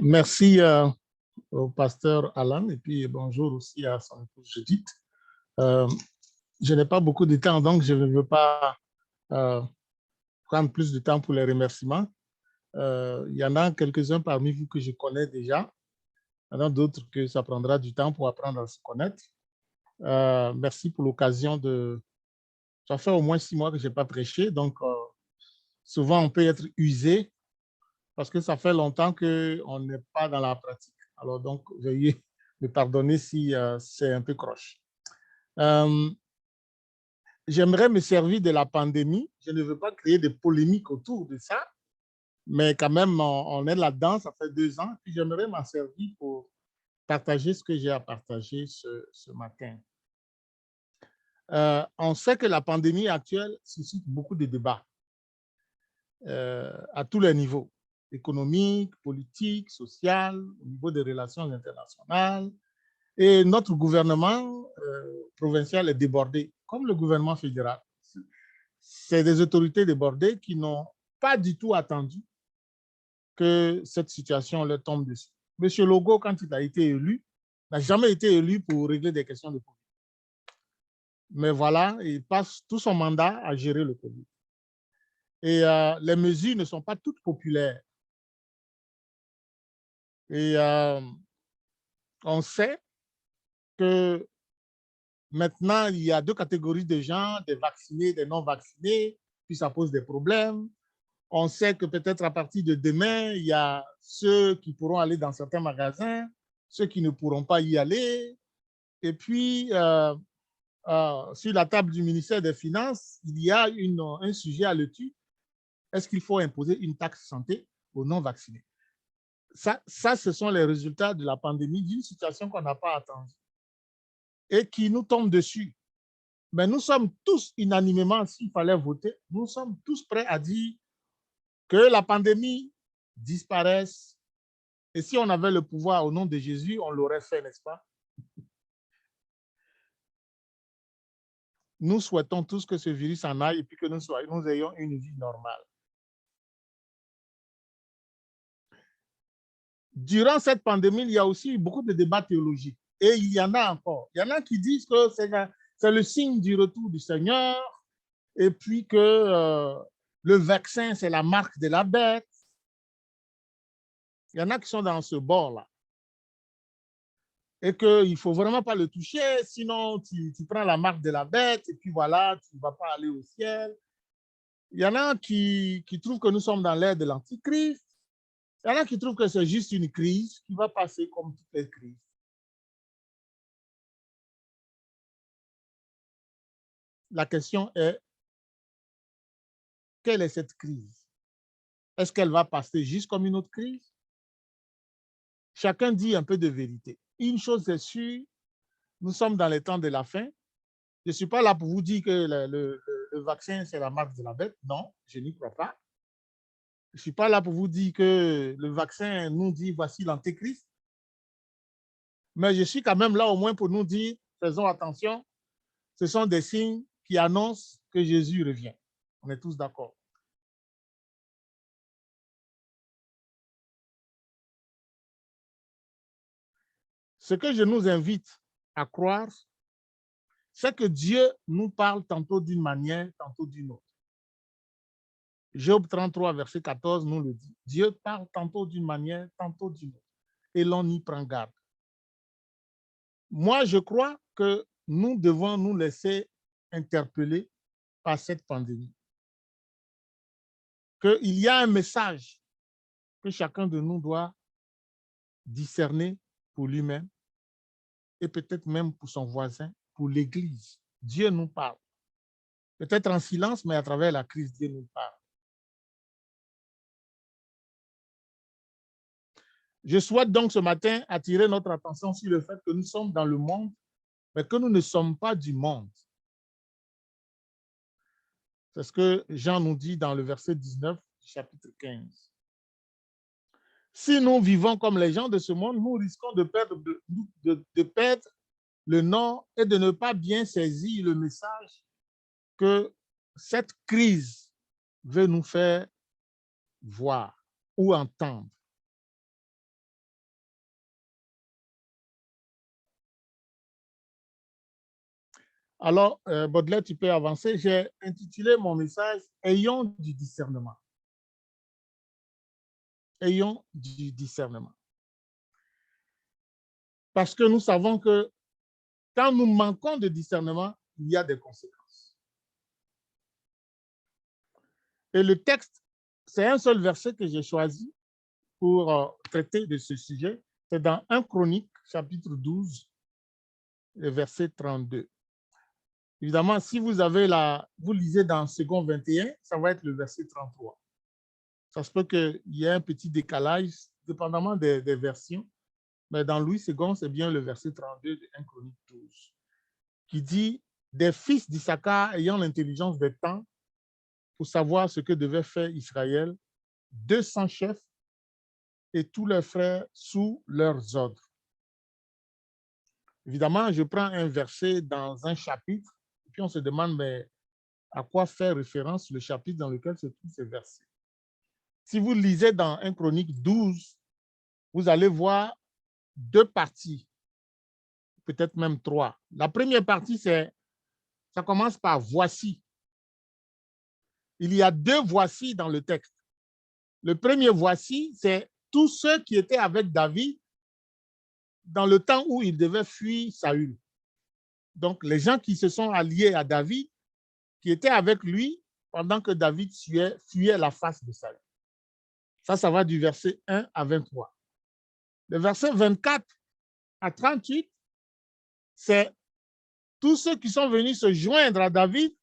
Merci au pasteur Alan et puis bonjour aussi à son épouse Judith. Euh, je n'ai pas beaucoup de temps, donc je ne veux pas euh, prendre plus de temps pour les remerciements. Il y en a quelques-uns parmi vous que je connais déjà. Il y en a d'autres que ça prendra du temps pour apprendre à se connaître. Merci pour l'occasion de... Ça fait au moins 6 mois que je n'ai pas prêché, donc souvent on peut être usé parce que ça fait longtemps qu'on n'est pas dans la pratique. Alors donc, veuillez me pardonner si c'est un peu croche. J'aimerais me servir de la pandémie. Je ne veux pas créer de polémiques autour de ça, mais quand même, on est là-dedans, ça fait 2 ans, puis j'aimerais m'en servir pour partager ce que j'ai à partager ce matin. On sait que la pandémie actuelle suscite beaucoup de débats à tous les niveaux, économique, politique, social, au niveau des relations internationales. Et notre gouvernement provincial est débordé, comme le gouvernement fédéral. C'est des autorités débordées qui n'ont pas du tout attendu que cette situation leur tombe dessus. Monsieur Logo, quand il a été élu, n'a jamais été élu pour régler des questions de Covid. Mais voilà, il passe tout son mandat à gérer le Covid. Et les mesures ne sont pas toutes populaires. Et on sait que maintenant, il y a 2 catégories de gens, des vaccinés, des non-vaccinés, puis ça pose des problèmes. On sait que peut-être à partir de demain, il y a ceux qui pourront aller dans certains magasins, ceux qui ne pourront pas y aller. Et puis, sur la table du ministère des Finances, il y a un sujet à l'étude. Est-ce qu'il faut imposer une taxe santé aux non-vaccinés? Ça, ce sont les résultats de la pandémie, d'une situation qu'on n'a pas attendue et qui nous tombe dessus. Mais nous sommes tous unanimement, s'il fallait voter, nous sommes tous prêts à dire que la pandémie disparaisse. Et si on avait le pouvoir au nom de Jésus, on l'aurait fait, n'est-ce pas? Nous souhaitons tous que ce virus en aille et puis que nous ayons une vie normale. Durant cette pandémie, il y a aussi beaucoup de débats théologiques. Et il y en a encore. Il y en a qui disent que c'est le signe du retour du Seigneur et puis que le vaccin, c'est la marque de la bête. Il y en a qui sont dans ce bord-là. Et qu'il ne faut vraiment pas le toucher, sinon tu prends la marque de la bête et puis voilà, tu ne vas pas aller au ciel. Il y en a qui trouvent que nous sommes dans l'ère de l'antichrist. Il y en a qui trouvent que c'est juste une crise qui va passer comme toutes les crises. La question est, quelle est cette crise? Est-ce qu'elle va passer juste comme une autre crise? Chacun dit un peu de vérité. Une chose est sûre, nous sommes dans les temps de la fin. Je ne suis pas là pour vous dire que le vaccin, c'est la marque de la bête. Non, je n'y crois pas. Je ne suis pas là pour vous dire que le vaccin nous dit voici l'antéchrist. Mais je suis quand même là au moins pour nous dire, faisons attention, ce sont des signes qui annoncent que Jésus revient. On est tous d'accord. Ce que je nous invite à croire, c'est que Dieu nous parle tantôt d'une manière, tantôt d'une autre. Job 33, verset 14 nous le dit. Dieu parle tantôt d'une manière, tantôt d'une autre. Et l'on y prend garde. Moi, je crois que nous devons nous laisser interpeller par cette pandémie. Qu'il y a un message que chacun de nous doit discerner pour lui-même et peut-être même pour son voisin, pour l'Église. Dieu nous parle. Peut-être en silence, mais à travers la crise, Dieu nous parle. Je souhaite donc ce matin attirer notre attention sur le fait que nous sommes dans le monde, mais que nous ne sommes pas du monde. C'est ce que Jean nous dit dans le verset 19 du chapitre 15. Si nous vivons comme les gens de ce monde, nous risquons de perdre le nom et de ne pas bien saisir le message que cette crise veut nous faire voir ou entendre. Alors, Baudelaire, tu peux avancer. J'ai intitulé mon message « Ayons du discernement ». Ayons du discernement. Parce que nous savons que quand nous manquons de discernement, il y a des conséquences. Et le texte, c'est un seul verset que j'ai choisi pour traiter de ce sujet. C'est dans 1 Chronique, chapitre 12, le verset 32. Évidemment, si vous lisez dans second 21, ça va être le verset 33. Ça se peut qu'il y ait un petit décalage, dépendamment des versions, mais dans Louis II, c'est bien le verset 32 de 1 Chronique 12, qui dit « Des fils d'Issachar ayant l'intelligence des temps pour savoir ce que devait faire Israël, 200 chefs et tous leurs frères sous leurs ordres. » Évidemment, je prends un verset dans un chapitre, et puis on se demande, mais à quoi fait référence le chapitre dans lequel se trouvent ces versets? Si vous lisez dans 1 Chronique 12, vous allez voir deux parties, peut-être même trois. La première partie, ça commence par « voici ». Il y a deux « voici » dans le texte. Le premier « voici », c'est tous ceux qui étaient avec David dans le temps où il devait fuir Saül. Donc, les gens qui se sont alliés à David, qui étaient avec lui pendant que David fuyait la face de Saül. Ça va du verset 1 à 23. Le verset 24 à 38, c'est tous ceux qui sont venus se joindre à David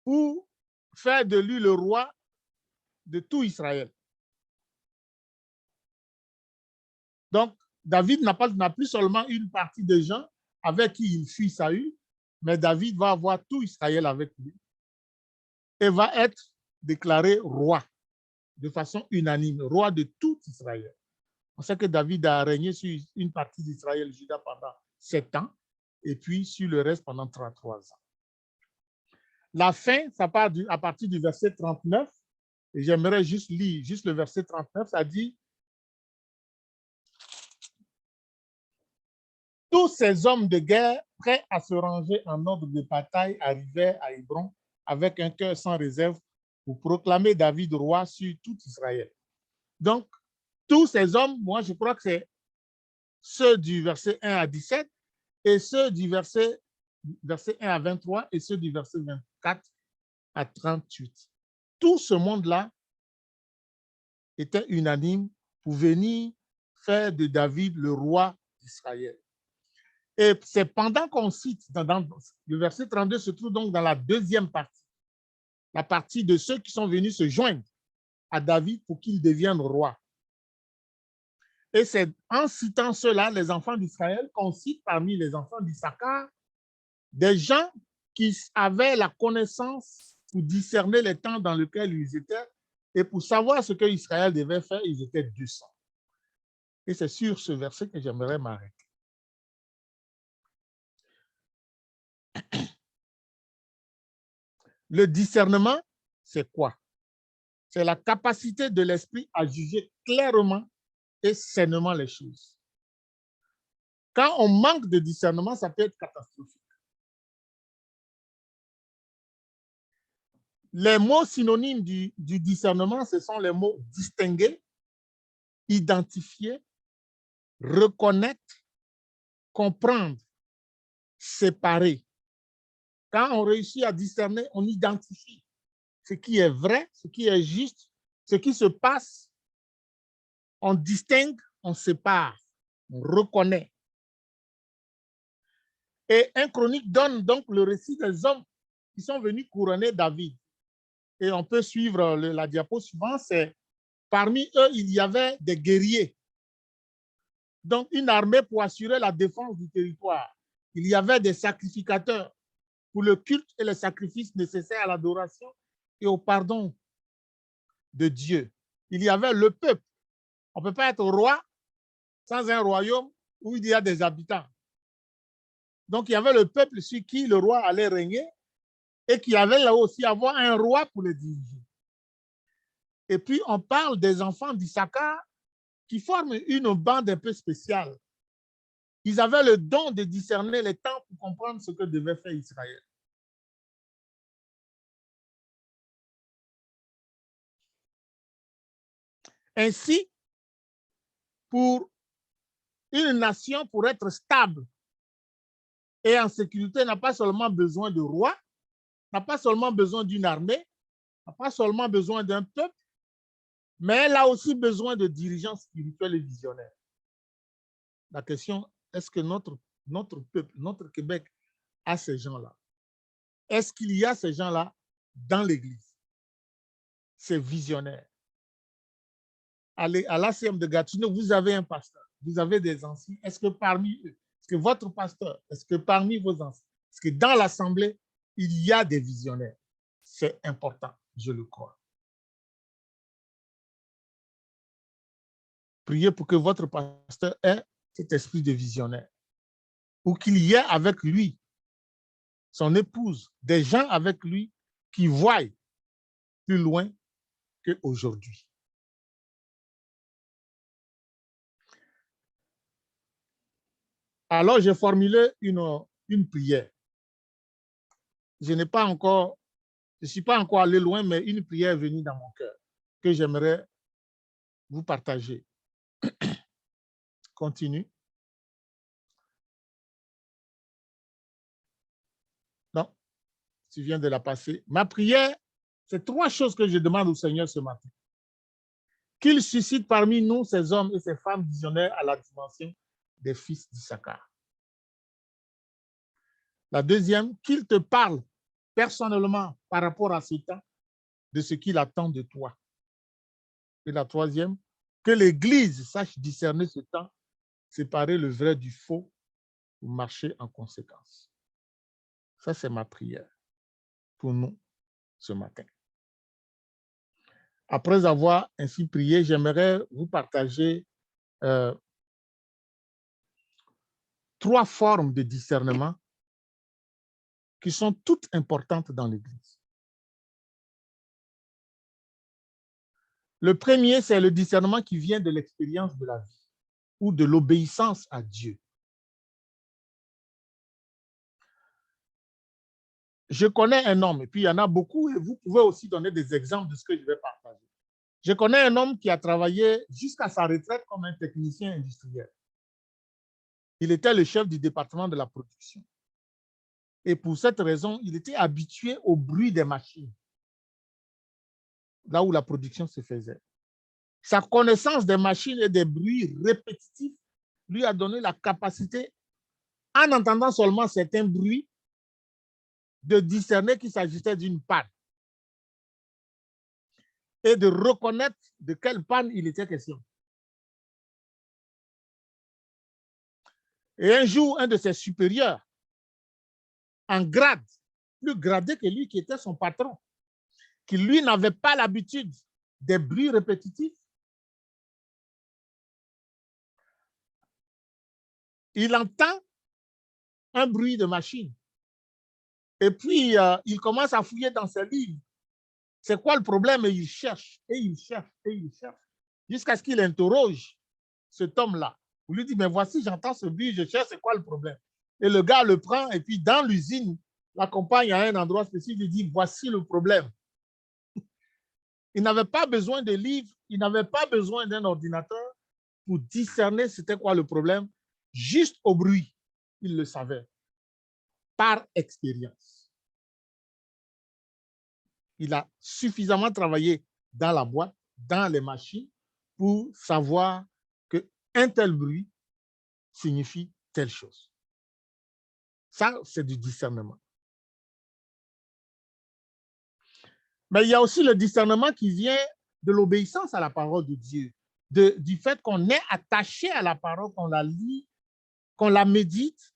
pour faire de lui le roi de tout Israël. Donc, David n'a plus seulement une partie des gens avec qui il fuit Saül, mais David va avoir tout Israël avec lui et va être déclaré roi de façon unanime, roi de tout Israël. On sait que David a régné sur une partie d'Israël, Juda, pendant 7 ans, et puis sur le reste pendant 33 ans. La fin, ça part à partir du verset 39, et j'aimerais juste lire le verset 39, ça dit « Tous ces hommes de guerre prêts à se ranger en ordre de bataille arrivèrent à Hébron avec un cœur sans réserve pour proclamer David roi sur tout Israël. » Donc, tous ces hommes, moi je crois que c'est ceux du verset 1 à 17 et ceux du verset 1 à 23 et ceux du verset 24 à 38. Tout ce monde-là était unanime pour venir faire de David le roi d'Israël. Et c'est pendant qu'on cite, dans le verset 32 se trouve donc dans la deuxième partie, la partie de ceux qui sont venus se joindre à David pour qu'il devienne roi. Et c'est en citant ceux-là, les enfants d'Israël, qu'on cite parmi les enfants d'Issachar, des gens qui avaient la connaissance pour discerner les temps dans lesquels ils étaient et pour savoir ce que Israël devait faire, ils étaient 200. Et c'est sur ce verset que j'aimerais m'arrêter. Le discernement, c'est quoi? C'est la capacité de l'esprit à juger clairement et sainement les choses. Quand on manque de discernement, ça peut être catastrophique. Les mots synonymes du discernement, ce sont les mots distinguer, identifier, reconnaître, comprendre, séparer. Quand on réussit à discerner, on identifie ce qui est vrai, ce qui est juste, ce qui se passe. On distingue, on sépare, on reconnaît. Et 1 Chronique donne donc le récit des hommes qui sont venus couronner David. Et on peut suivre la diapo suivante, c'est parmi eux, il y avait des guerriers. Donc, une armée pour assurer la défense du territoire. Il y avait des sacrificateurs pour le culte et les sacrifices nécessaires à l'adoration et au pardon de Dieu. Il y avait le peuple. On ne peut pas être roi sans un royaume où il y a des habitants. Donc, il y avait le peuple sur qui le roi allait régner et qui avait là aussi avoir un roi pour le diriger. Et puis, on parle des enfants d'Issachar qui forment une bande un peu spéciale. Ils avaient le don de discerner les temps pour comprendre ce que devait faire Israël. Ainsi, pour une nation, pour être stable et en sécurité, n'a pas seulement besoin de roi, n'a pas seulement besoin d'une armée, n'a pas seulement besoin d'un peuple, mais elle a aussi besoin de dirigeants spirituels et visionnaires. La question, est-ce que notre peuple, notre Québec a ces gens-là? Est-ce qu'il y a ces gens-là dans l'Église? Ces visionnaires. À l'ACM de Gatineau, vous avez un pasteur, vous avez des anciens. Est-ce que parmi eux, est-ce que votre pasteur, est-ce que parmi vos anciens, est-ce que dans l'Assemblée, il y a des visionnaires? C'est important, je le crois. Priez pour que votre pasteur ait cet esprit de visionnaire, ou qu'il y ait avec lui, son épouse, des gens avec lui qui voient plus loin qu'aujourd'hui. Alors, j'ai formulé une prière. Je n'ai pas encore, je ne suis pas encore allé loin, mais une prière est venue dans mon cœur que j'aimerais vous partager. Continue. Non, tu viens de la passer. Ma prière, c'est 3 choses que je demande au Seigneur ce matin. Qu'il suscite parmi nous ces hommes et ces femmes visionnaires à la dimension des fils d'Issachar. La deuxième, qu'il te parle personnellement par rapport à ce temps de ce qu'il attend de toi. Et la troisième, que l'Église sache discerner ce temps, séparer le vrai du faux pour marcher en conséquence. Ça, c'est ma prière pour nous ce matin. Après avoir ainsi prié, j'aimerais vous partager 3 formes de discernement qui sont toutes importantes dans l'Église. Le premier, c'est le discernement qui vient de l'expérience de la vie ou de l'obéissance à Dieu. Je connais un homme, et puis il y en a beaucoup, et vous pouvez aussi donner des exemples de ce que je vais partager. Je connais un homme qui a travaillé jusqu'à sa retraite comme un technicien industriel. Il était le chef du département de la production. Et pour cette raison, il était habitué au bruit des machines, là où la production se faisait. Sa connaissance des machines et des bruits répétitifs lui a donné la capacité, en entendant seulement certains bruits, de discerner qu'il s'agissait d'une panne et de reconnaître de quelle panne il était question. Et un jour, un de ses supérieurs, en grade, plus gradé que lui, qui était son patron, qui lui n'avait pas l'habitude des bruits répétitifs, il entend un bruit de machine. Et puis, il commence à fouiller dans ses livres. C'est quoi le problème? Et il cherche, et il cherche, et il cherche, jusqu'à ce qu'il interroge cet homme-là. Vous lui dites, mais voici, j'entends ce bruit, je cherche, c'est quoi le problème? Et le gars le prend, et puis dans l'usine, l'accompagne à un endroit spécifique, il dit, voici le problème. Il n'avait pas besoin de livres, il n'avait pas besoin d'un ordinateur pour discerner c'était quoi le problème. Juste au bruit, il le savait, par expérience. Il a suffisamment travaillé dans la boîte, dans les machines, pour savoir qu'un tel bruit signifie telle chose. Ça, c'est du discernement. Mais il y a aussi le discernement qui vient de l'obéissance à la parole de Dieu, du fait qu'on est attaché à la parole, qu'on la lit, qu'on la médite,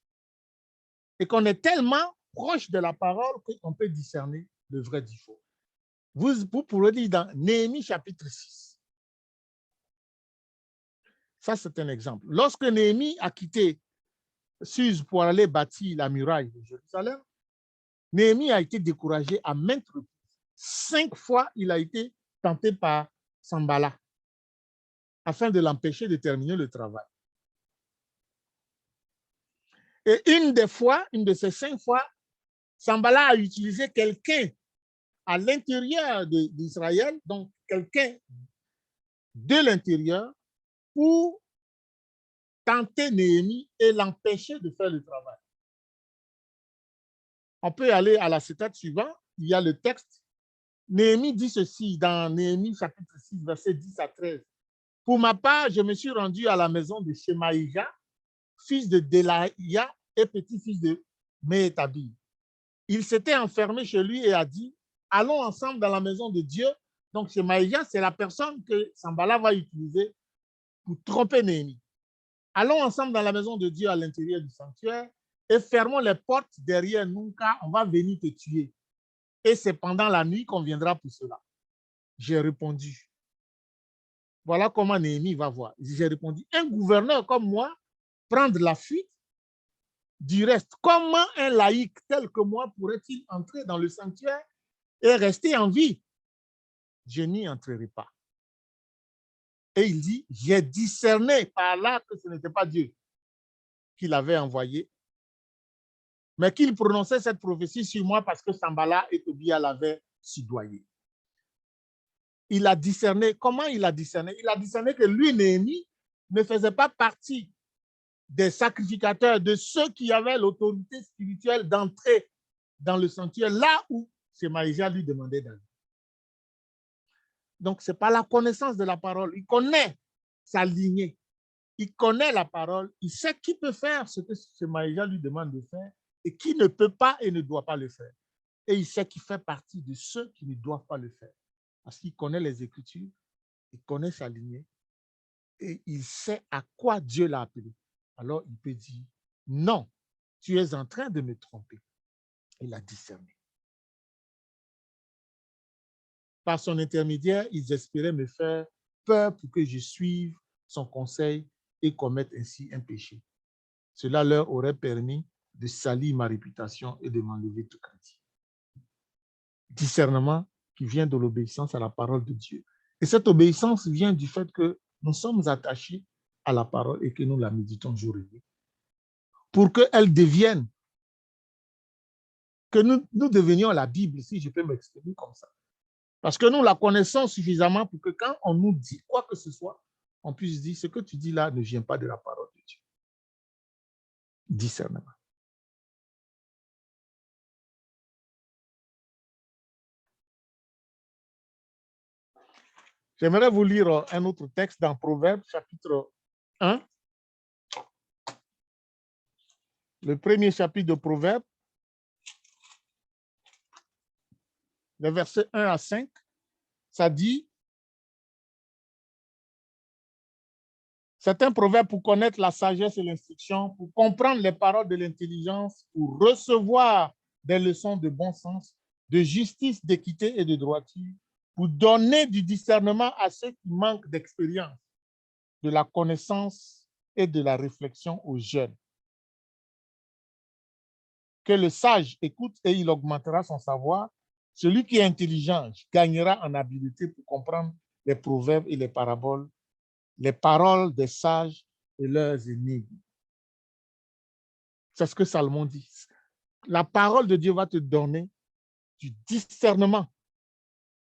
et qu'on est tellement proche de la parole qu'on peut discerner le vrai du faux. Vous pourrez lire dans Néhémie chapitre 6. Ça, c'est un exemple. Lorsque Néhémie a quitté Suse pour aller bâtir la muraille de Jérusalem, Néhémie a été découragé à maintes reprises. 5 fois, il a été tenté par Sanballat afin de l'empêcher de terminer le travail. Et une de ces 5 fois, Sanballat a utilisé quelqu'un à l'intérieur d'Israël, donc quelqu'un de l'intérieur, pour tenter Néhémie et l'empêcher de faire le travail. On peut aller à la citation suivante, il y a le texte. Néhémie dit ceci dans Néhémie chapitre 6, versets 10 à 13. Pour ma part, je me suis rendu à la maison de Shemaïja, fils de Delaïa et petit-fils de Méhétabi. Il s'était enfermé chez lui et a dit, allons ensemble dans la maison de Dieu. Donc, Shemaïja, c'est la personne que Sanballat va utiliser pour tromper Néhémie. Allons ensemble dans la maison de Dieu à l'intérieur du sanctuaire et fermons les portes derrière nous, car on va venir te tuer. Et c'est pendant la nuit qu'on viendra pour cela. J'ai répondu. Voilà comment Néhémie va voir. J'ai répondu, un gouverneur comme moi prendre la fuite. Du reste, comment un laïc tel que moi pourrait-il entrer dans le sanctuaire et rester en vie? Je n'y entrerai pas. Et il dit, j'ai discerné par là que ce n'était pas Dieu qui l'avait envoyé, mais qu'il prononçait cette prophétie sur moi parce que Sanballat et Tobia l'avaient soudoyé. Il a discerné. Comment il a discerné? Il a discerné que lui, Néhémie, ne faisait pas partie des sacrificateurs, de ceux qui avaient l'autorité spirituelle d'entrer dans le sanctuaire, là où Shemaïja lui demandait d'aller. Donc, ce n'est pas la connaissance de la parole. Il connaît sa lignée. Il connaît la parole. Il sait qui peut faire ce que Shemaïja lui demande de faire et qui ne peut pas et ne doit pas le faire. Et il sait qu'il fait partie de ceux qui ne doivent pas le faire. Parce qu'il connaît les Écritures, il connaît sa lignée et il sait à quoi Dieu l'a appelé. Alors, il peut dire, non, tu es en train de me tromper. Il a discerné. Par son intermédiaire, ils espéraient me faire peur pour que je suive son conseil et commette ainsi un péché. Cela leur aurait permis de salir ma réputation et de m'enlever tout crédit. Discernement qui vient de l'obéissance à la parole de Dieu. Et cette obéissance vient du fait que nous sommes attachés à la parole et que nous la méditons jour et nuit. Pour qu'elle devienne, que nous devenions la Bible, si je peux m'exprimer comme ça. Parce que nous la connaissons suffisamment pour que quand on nous dit quoi que ce soit, on puisse dire ce que tu dis là ne vient pas de la parole de Dieu. Discernement. J'aimerais vous lire un autre texte dans Proverbes, chapitre 1. Le premier chapitre de Proverbes, les versets 1 à 5, ça dit, c'est un proverbe pour connaître la sagesse et l'instruction, pour comprendre les paroles de l'intelligence, pour recevoir des leçons de bon sens, de justice, d'équité et de droiture, pour donner du discernement à ceux qui manquent d'expérience, de la connaissance et de la réflexion aux jeunes. Que le sage écoute et il augmentera son savoir. Celui qui est intelligent gagnera en habileté pour comprendre les proverbes et les paraboles, les paroles des sages et leurs énigmes. C'est ce que Salomon dit. La parole de Dieu va te donner du discernement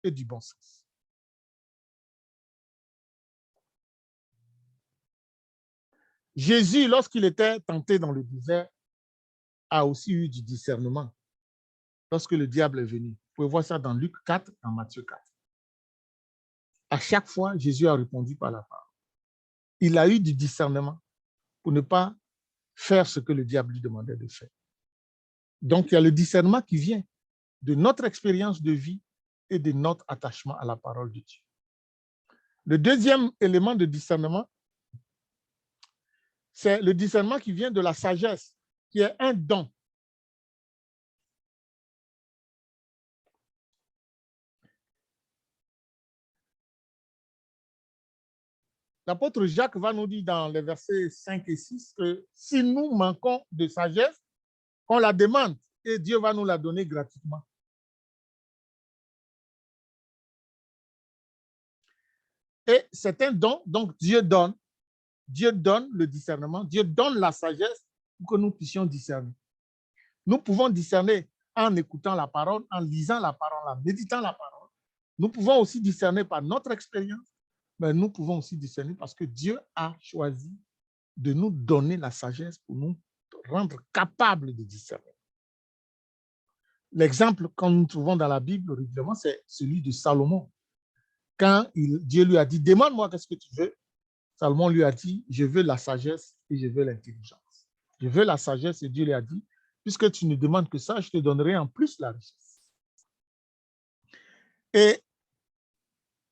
et du bon sens. Jésus, lorsqu'il était tenté dans le désert, a aussi eu du discernement lorsque le diable est venu. Vous pouvez voir ça dans Luc 4, dans Matthieu 4. À chaque fois, Jésus a répondu par la parole. Il a eu du discernement pour ne pas faire ce que le diable lui demandait de faire. Donc, il y a le discernement qui vient de notre expérience de vie et de notre attachement à la parole de Dieu. Le deuxième élément de discernement, c'est le discernement qui vient de la sagesse, qui est un don. L'apôtre Jacques va nous dire dans les versets 5 et 6 que si nous manquons de sagesse, qu'on la demande et Dieu va nous la donner gratuitement. Et c'est un don, donc Dieu donne le discernement, Dieu donne la sagesse pour que nous puissions discerner. Nous pouvons discerner en écoutant la parole, en lisant la parole, en méditant la parole. Nous pouvons aussi discerner par notre expérience, mais nous pouvons aussi discerner parce que Dieu a choisi de nous donner la sagesse pour nous rendre capables de discerner. L'exemple que nous trouvons dans la Bible régulièrement, c'est celui de Salomon. Quand Dieu lui a dit, demande-moi qu'est-ce que tu veux, Salomon lui a dit, je veux la sagesse et je veux l'intelligence. Je veux la sagesse et Dieu lui a dit, puisque tu ne demandes que ça, je te donnerai en plus la richesse. Et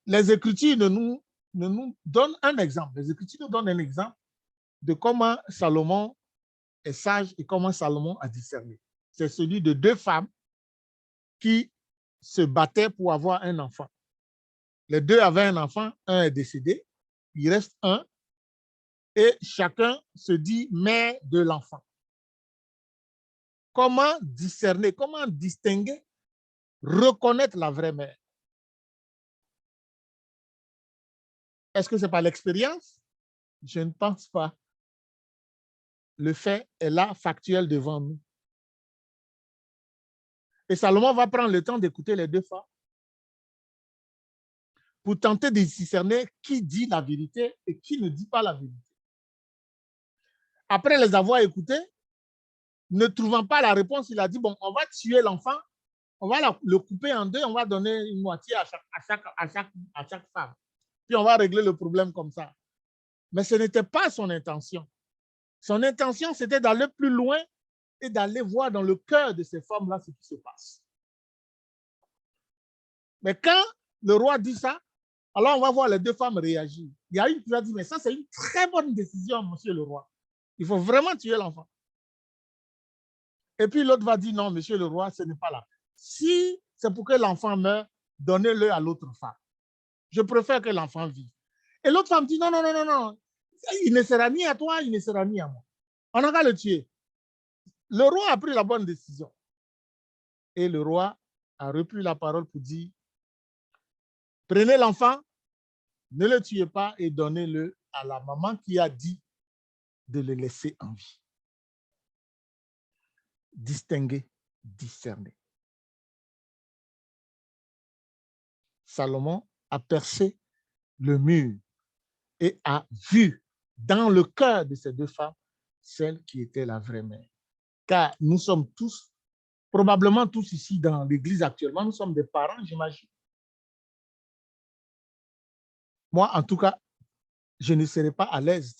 les Écritures nous donnent un exemple. Les Écritures nous donnent un exemple de comment Salomon est sage et comment Salomon a discerné. C'est celui de deux femmes qui se battaient pour avoir un enfant. Les deux avaient un enfant, un est décédé, il reste un, et chacun se dit mère de l'enfant. Comment discerner, comment distinguer, reconnaître la vraie mère? Est-ce que c'est par l'expérience? Je ne pense pas. Le fait est là, factuel devant nous. Et Salomon va prendre le temps d'écouter les deux femmes pour tenter de discerner qui dit la vérité et qui ne dit pas la vérité. Après les avoir écoutées, ne trouvant pas la réponse, il a dit, bon, on va tuer l'enfant, on va le couper en deux, on va donner une moitié à chaque femme. Puis on va régler le problème comme ça. Mais ce n'était pas son intention. Son intention, c'était d'aller plus loin et d'aller voir dans le cœur de ces femmes-là ce qui se passe. Mais quand le roi dit ça, alors on va voir les deux femmes réagir. Il y a une qui va dire, mais ça, c'est une très bonne décision, monsieur le roi. Il faut vraiment tuer l'enfant. Et puis l'autre va dire, non, monsieur le roi, ce n'est pas là. Si c'est pour que l'enfant meure, donnez-le à l'autre femme. Je préfère que l'enfant vive. Et l'autre femme dit, non, non, non, non, non. Il ne sera ni à toi, il ne sera ni à moi. On n'a qu'à le tuer. Le roi a pris la bonne décision. Et le roi a repris la parole pour dire, prenez l'enfant, ne le tuez pas et donnez-le à la maman qui a dit de le laisser en vie. Distinguer, discerner. Salomon a percé le mur et a vu dans le cœur de ces deux femmes celle qui était la vraie mère. Car nous sommes tous, probablement tous ici dans l'église actuellement, nous sommes des parents, j'imagine. Moi, en tout cas, je ne serais pas à l'aise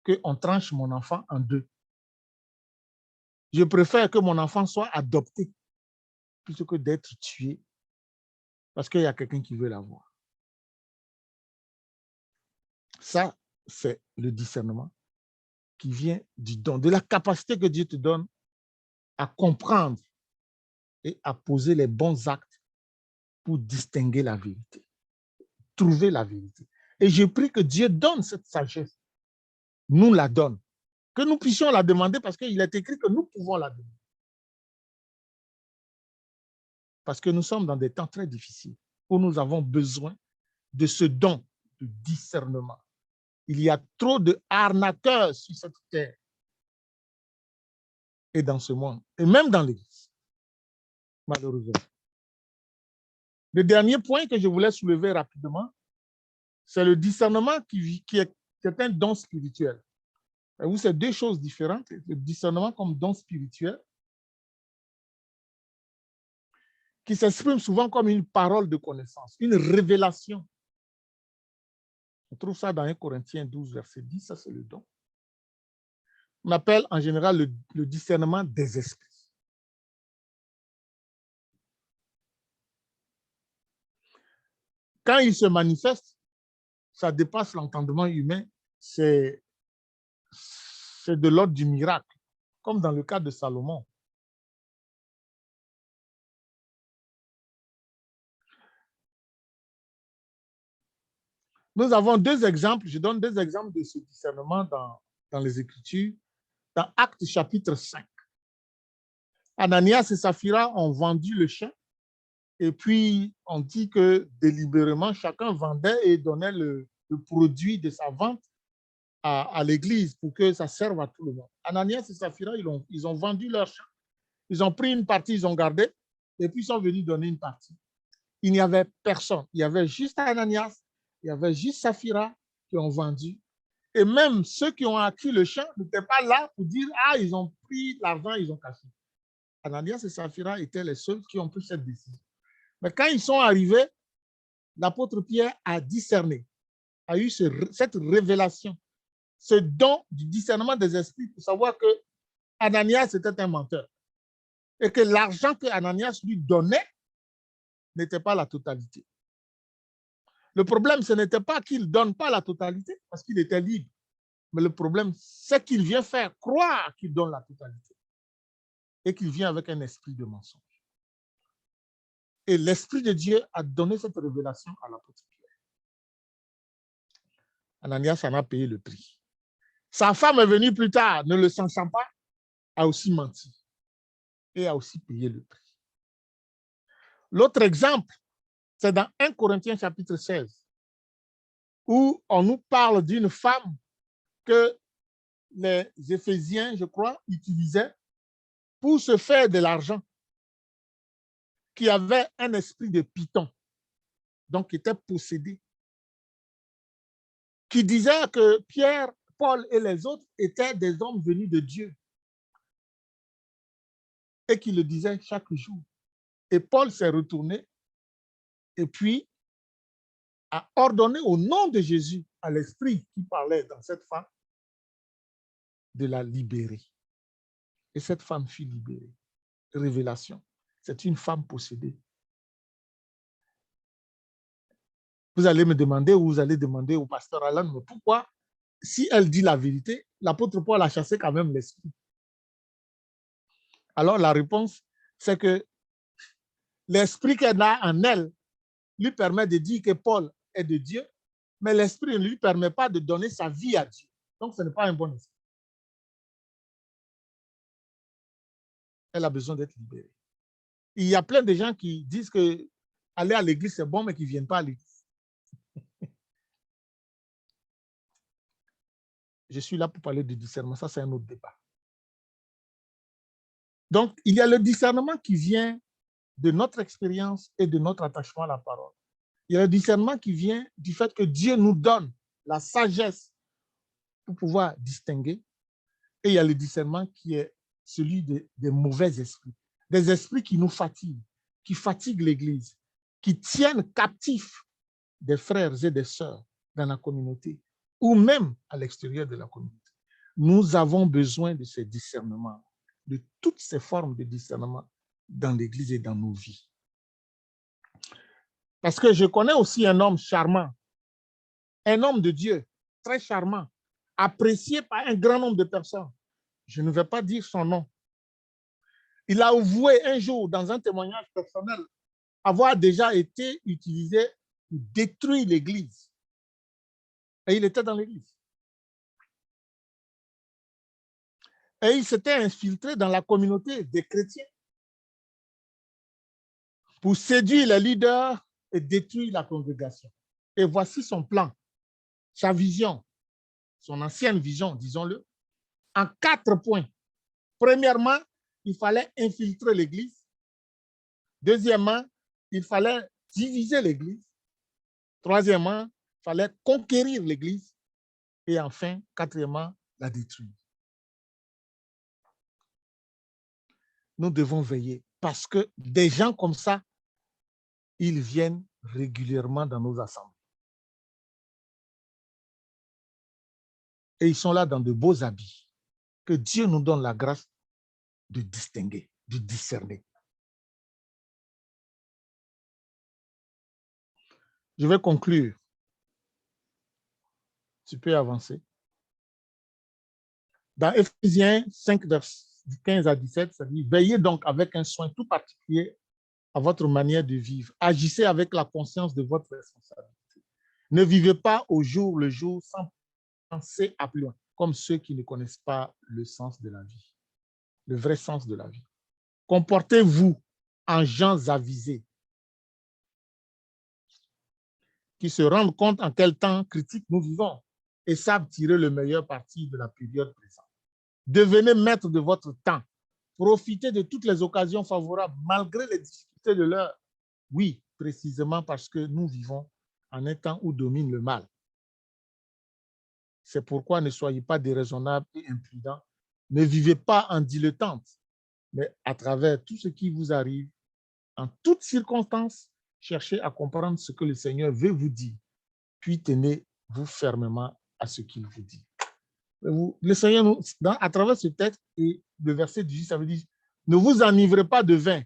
qu'on tranche mon enfant en deux. Je préfère que mon enfant soit adopté plutôt que d'être tué parce qu'il y a quelqu'un qui veut l'avoir. Ça, c'est le discernement qui vient du don, de la capacité que Dieu te donne à comprendre et à poser les bons actes pour distinguer la vérité, trouver la vérité. Et je prie que Dieu donne cette sagesse, nous la donne, que nous puissions la demander parce qu'il est écrit que nous pouvons la demander. Parce que nous sommes dans des temps très difficiles où nous avons besoin de ce don de discernement. Il y a trop de arnaqueurs sur cette terre et dans ce monde, et même dans l'Église, malheureusement. Le dernier point que je voulais soulever rapidement, c'est le discernement qui est un don spirituel. Et vous, c'est deux choses différentes. Le discernement comme don spirituel, qui s'exprime souvent comme une parole de connaissance, une révélation. On trouve ça dans 1 Corinthiens 12, verset 10, ça c'est le don. On appelle en général le discernement des esprits. Quand il se manifeste, ça dépasse l'entendement humain, c'est de l'ordre du miracle, comme dans le cas de Salomon. Nous avons deux exemples, je donne deux exemples de ce discernement dans les Écritures, dans Actes chapitre 5. Ananias et Saphira ont vendu le champ et puis on dit que délibérément, chacun vendait et donnait le produit de sa vente à l'église pour que ça serve à tout le monde. Ananias et Saphira, ils ont vendu leur champ. Ils ont pris une partie, ils ont gardé, et puis ils sont venus donner une partie. Il n'y avait personne. Il y avait juste Ananias, il y avait juste Saphira qui ont vendu. Et même ceux qui ont acquis le champ n'étaient pas là pour dire, ah, ils ont pris l'argent, ils ont caché. Ananias et Saphira étaient les seuls qui ont pris cette décision. Mais quand ils sont arrivés, l'apôtre Pierre a discerné, a eu cette révélation, ce don du discernement des esprits pour savoir que Ananias était un menteur et que l'argent que Ananias lui donnait n'était pas la totalité. Le problème, ce n'était pas qu'il ne donne pas la totalité parce qu'il était libre. Mais le problème, c'est qu'il vient faire croire qu'il donne la totalité et qu'il vient avec un esprit de mensonge. Et l'Esprit de Dieu a donné cette révélation à l'apôtre Pierre. Ananias en a payé le prix. Sa femme est venue plus tard, ne le sachant pas, a aussi menti et a aussi payé le prix. L'autre exemple, c'est dans 1 Corinthiens chapitre 16, où on nous parle d'une femme que les Éphésiens, je crois, utilisaient pour se faire de l'argent, qui avait un esprit de python, donc qui était possédé, qui disait que Pierre, Paul et les autres étaient des hommes venus de Dieu et qui le disaient chaque jour. Et Paul s'est retourné et puis a ordonné au nom de Jésus à l'esprit qui parlait dans cette femme de la libérer. Et cette femme fut libérée. Révélation. C'est une femme possédée. Vous allez me demander ou vous allez demander au pasteur Alan, mais pourquoi, si elle dit la vérité, l'apôtre Paul a chassé quand même l'esprit? Alors la réponse, c'est que l'esprit qu'elle a en elle lui permet de dire que Paul est de Dieu, mais l'esprit ne lui permet pas de donner sa vie à Dieu. Donc ce n'est pas un bon esprit. Elle a besoin d'être libérée. Il y a plein de gens qui disent que aller à l'église c'est bon, mais qui ne viennent pas à l'église. Je suis là pour parler de discernement, ça c'est un autre débat. Donc, il y a le discernement qui vient de notre expérience et de notre attachement à la parole. Il y a le discernement qui vient du fait que Dieu nous donne la sagesse pour pouvoir distinguer. Et il y a le discernement qui est celui des mauvais esprits, des esprits qui nous fatiguent, qui fatiguent l'Église, qui tiennent captifs des frères et des sœurs dans la communauté ou même à l'extérieur de la communauté. Nous avons besoin de ces discernements, de toutes ces formes de discernement dans l'Église et dans nos vies. Parce que je connais aussi un homme charmant, un homme de Dieu, très charmant, apprécié par un grand nombre de personnes. Je ne vais pas dire son nom. Il a avoué un jour dans un témoignage personnel avoir déjà été utilisé pour détruire l'Église. Et il était dans l'Église. Et il s'était infiltré dans la communauté des chrétiens pour séduire les leaders et détruire la congrégation. Et voici son plan, sa vision, son ancienne vision, disons-le, en 4 points. Premièrement, il fallait infiltrer l'Église. Deuxièmement, il fallait diviser l'Église. Troisièmement, il fallait conquérir l'Église. Et enfin, quatrièmement, la détruire. Nous devons veiller parce que des gens comme ça, ils viennent régulièrement dans nos assemblées. Et ils sont là dans de beaux habits. Que Dieu nous donne la grâce de distinguer, de discerner. Je vais conclure. Tu peux avancer. Dans Éphésiens 5, 15 à 17, ça dit « Veillez donc avec un soin tout particulier à votre manière de vivre. Agissez avec la conscience de votre responsabilité. Ne vivez pas au jour le jour sans penser à plus loin, comme ceux qui ne connaissent pas le sens de la vie, le vrai sens de la vie. Comportez-vous en gens avisés qui se rendent compte en quel temps critique nous vivons et savent tirer le meilleur parti de la période présente. Devenez maître de votre temps. Profitez de toutes les occasions favorables malgré les difficultés de l'heure. Oui, précisément parce que nous vivons en un temps où domine le mal. C'est pourquoi ne soyez pas déraisonnables et imprudents. Ne vivez pas en dilettante, mais à travers tout ce qui vous arrive, en toutes circonstances, cherchez à comprendre ce que le Seigneur veut vous dire, puis tenez-vous fermement à ce qu'il vous dit. Le Seigneur, à travers ce texte et le verset 18, ça veut dire, ne vous enivrez pas de vin,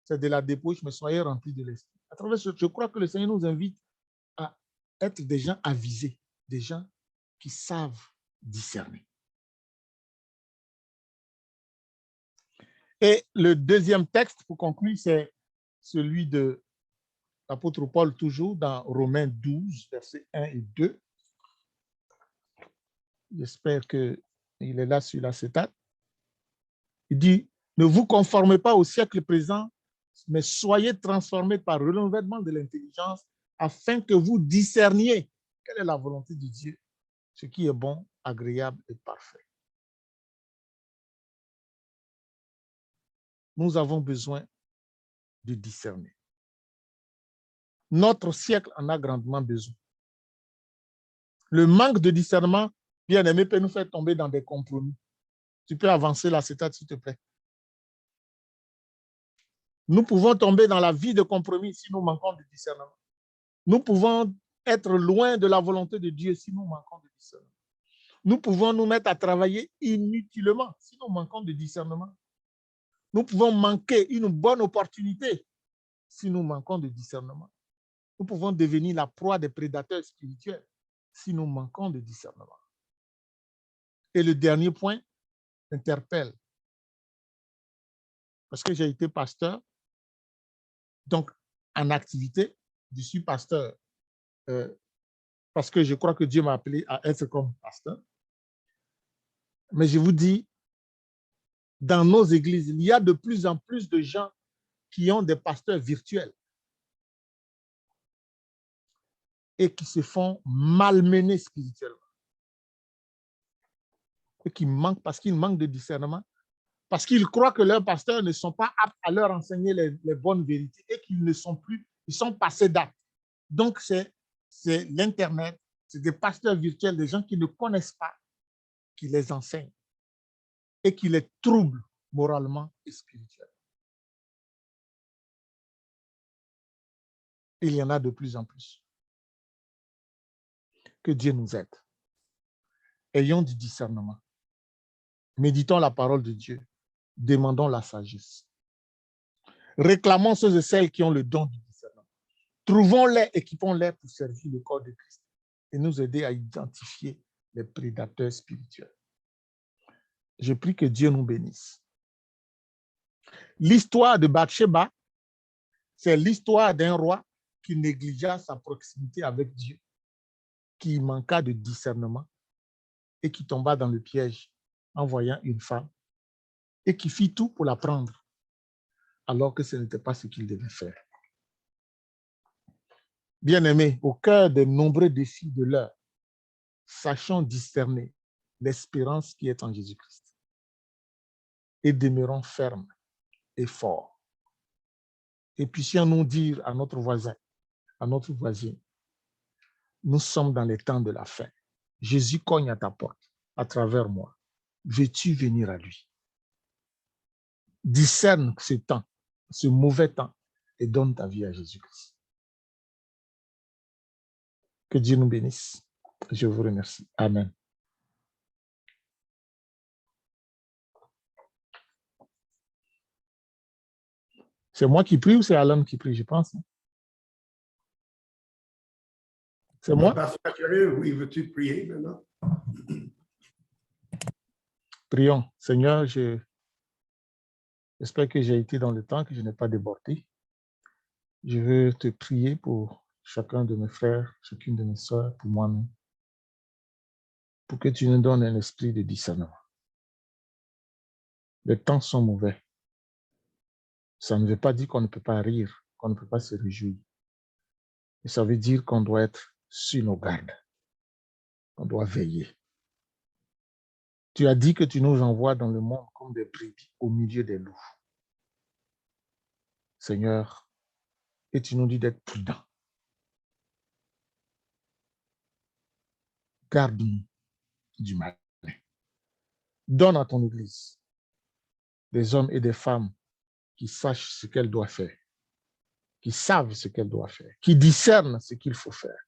c'est de la débauche, mais soyez remplis de l'esprit. À travers ce, je crois que le Seigneur nous invite à être des gens avisés, des gens qui savent discerner. Et le deuxième texte, pour conclure, c'est celui de l'apôtre Paul, toujours dans Romains 12, versets 1 et 2. J'espère qu'il est là sur l'acétate. Il dit, ne vous conformez pas au siècle présent, mais soyez transformés par le renouvellement de l'intelligence afin que vous discerniez quelle est la volonté de Dieu, ce qui est bon, agréable et parfait. Nous avons besoin de discerner. Notre siècle en a grandement besoin. Le manque de discernement, bien aimé, peut nous faire tomber dans des compromis. Tu peux avancer l'acétate, s'il te plaît. Nous pouvons tomber dans la vie de compromis si nous manquons de discernement. Nous pouvons être loin de la volonté de Dieu si nous manquons de discernement. Nous pouvons nous mettre à travailler inutilement si nous manquons de discernement. Nous pouvons manquer une bonne opportunité si nous manquons de discernement. Nous pouvons devenir la proie des prédateurs spirituels si nous manquons de discernement. Et le dernier point interpelle. Parce que j'ai été pasteur, donc en activité, je suis pasteur parce que je crois que Dieu m'a appelé à être comme pasteur. Mais je vous dis, dans nos églises, il y a de plus en plus de gens qui ont des pasteurs virtuels et qui se font malmener spirituellement. Et qui manquent parce qu'ils manquent de discernement, parce qu'ils croient que leurs pasteurs ne sont pas aptes à leur enseigner les bonnes vérités et qu'ils ne sont plus, ils sont passés d'actes. Donc, c'est l'Internet, c'est des pasteurs virtuels, des gens qui ne connaissent pas, qui les enseignent et qui les troublent moralement et spirituellement. Il y en a de plus en plus. Que Dieu nous aide. Ayons du discernement. Méditons la parole de Dieu. Demandons la sagesse. Réclamons ceux et celles qui ont le don du discernement. Trouvons-les, équipons-les pour servir le corps de Christ et nous aider à identifier les prédateurs spirituels. Je prie que Dieu nous bénisse. L'histoire de Bathsheba, c'est l'histoire d'un roi qui négligea sa proximité avec Dieu, qui manqua de discernement et qui tomba dans le piège en voyant une femme et qui fit tout pour la prendre alors que ce n'était pas ce qu'il devait faire. Bien-aimés, au cœur des nombreux défis de l'heure, sachons discerner l'espérance qui est en Jésus-Christ et demeurons fermes et forts. Et puissions-nous dire à notre voisin, à notre voisine, nous sommes dans les temps de la fin. Jésus cogne à ta porte à travers moi. Veux-tu venir à lui? Discerne ce temps, ce mauvais temps, et donne ta vie à Jésus-Christ. Que Dieu nous bénisse. Je vous remercie. Amen. C'est moi qui prie ou c'est Alan qui prie, je pense? C'est moi? Pasteur Curieux, oui, veux-tu prier maintenant? Prions. Seigneur, j'espère que j'ai été dans le temps, que je n'ai pas débordé. Je veux te prier pour chacun de mes frères, chacune de mes sœurs, pour moi-même, pour que tu nous donnes un esprit de discernement. Les temps sont mauvais. Ça ne veut pas dire qu'on ne peut pas rire, qu'on ne peut pas se réjouir. Mais ça veut dire qu'on doit être sur nos gardes. On doit veiller. Tu as dit que tu nous envoies dans le monde comme des brebis au milieu des loups. Seigneur, et tu nous dis d'être prudents. Garde-nous du mal. Donne à ton Église des hommes et des femmes qui sachent ce qu'elle doit faire, qui savent ce qu'elle doit faire, qui discernent ce qu'il faut faire,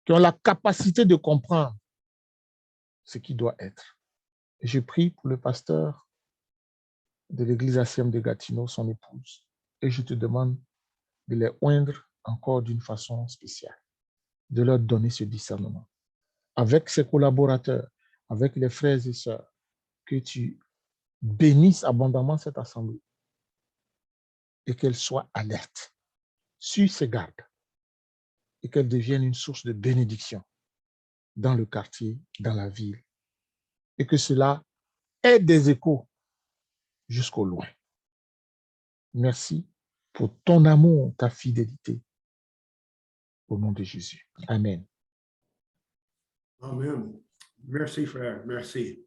qui ont la capacité de comprendre ce qui doit être. Et je prie pour le pasteur de l'église ACM de Gatineau, son épouse, et je te demande de les oindre encore d'une façon spéciale, de leur donner ce discernement. Avec ses collaborateurs, avec les frères et sœurs, que tu bénisses abondamment cette assemblée et qu'elle soit alerte, sur ses gardes, et qu'elle devienne une source de bénédiction dans le quartier, dans la ville, et que cela ait des échos jusqu'au loin. Merci pour ton amour, ta fidélité. Au nom de Jésus. Amen. Amen. Merci, frère. Merci.